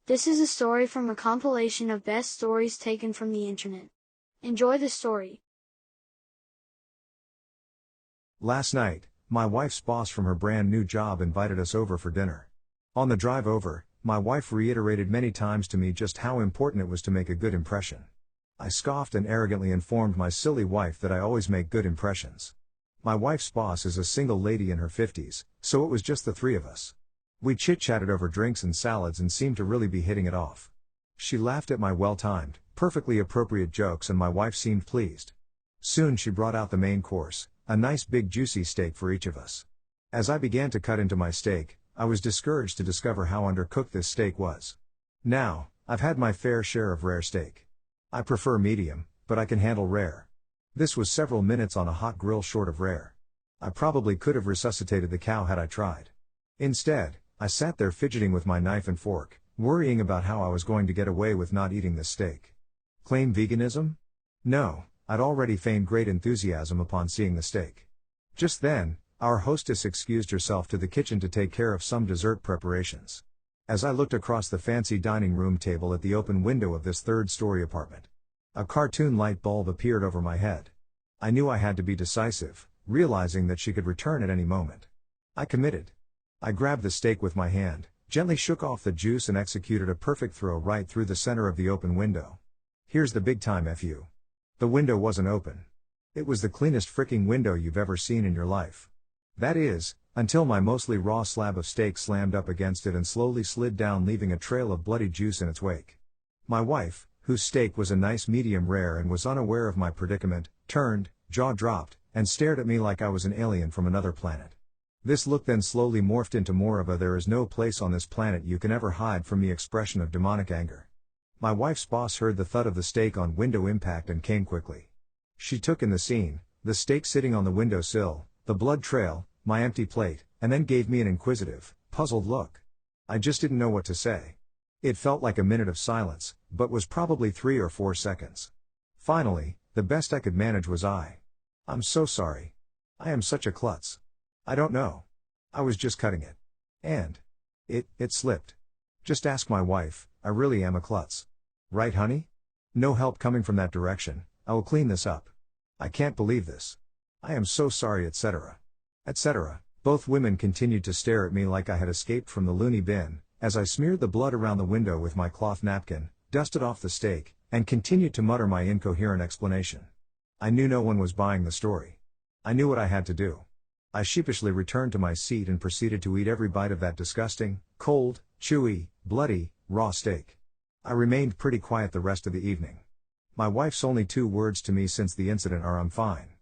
This is a story from a compilation of best stories taken from the internet. Enjoy the story. Last night, my wife's boss from her brand new job invited us over for dinner. On the drive over, my wife reiterated many times to me just how important it was to make a good impression. I scoffed and arrogantly informed my silly wife that I always make good impressions. My wife's boss is a single lady in her 50s, so it was just the three of us. We chit-chatted over drinks and salads and seemed to really be hitting it off. She laughed at my well-timed, perfectly appropriate jokes and my wife seemed pleased. Soon she brought out the main course, a nice big juicy steak for each of us. As I began to cut into my steak, I was discouraged to discover how undercooked this steak was. Now, I've had my fair share of rare steak. I prefer medium, but I can handle rare. This was several minutes on a hot grill short of rare. I probably could have resuscitated the cow had I tried. Instead, I sat there fidgeting with my knife and fork, worrying about how I was going to get away with not eating this steak. Claim veganism? No, I'd already feigned great enthusiasm upon seeing the steak. Just then, our hostess excused herself to the kitchen to take care of some dessert preparations. As I looked across the fancy dining room table at the open window of this third-story apartment, a cartoon light bulb appeared over my head. I knew I had to be decisive, realizing that she could return at any moment. I committed. I grabbed the steak with my hand, gently shook off the juice and executed a perfect throw right through the center of the open window. Here's the big time FU. The window wasn't open. It was the cleanest fricking window you've ever seen in your life. That is, until my mostly raw slab of steak slammed up against it and slowly slid down, leaving a trail of bloody juice in its wake. My wife, whose steak was a nice medium rare and was unaware of my predicament, turned, jaw dropped, and stared at me like I was an alien from another planet. This look then slowly morphed into more of a "there is no place on this planet you can ever hide from me" expression of demonic anger. My wife's boss heard the thud of the steak on window impact and came quickly. She took in the scene, the steak sitting on the windowsill, the blood trail, my empty plate, and then gave me an inquisitive, puzzled look. I just didn't know what to say. It felt like a minute of silence, but was probably 3 or 4 seconds. Finally, the best I could manage was "I'm so sorry. I am such a klutz. I don't know. I was just cutting it. And it slipped. Just ask my wife, I really am a klutz. Right, honey? No help coming from that direction. I will clean this up. I can't believe this. I am so sorry, etc. etc." Both women continued to stare at me like I had escaped from the loony bin, as I smeared the blood around the window with my cloth napkin, dusted off the steak, and continued to mutter my incoherent explanation. I knew no one was buying the story. I knew what I had to do. I sheepishly returned to my seat and proceeded to eat every bite of that disgusting, cold, chewy, bloody, raw steak. I remained pretty quiet the rest of the evening. My wife's only 2 words to me since the incident are "I'm fine."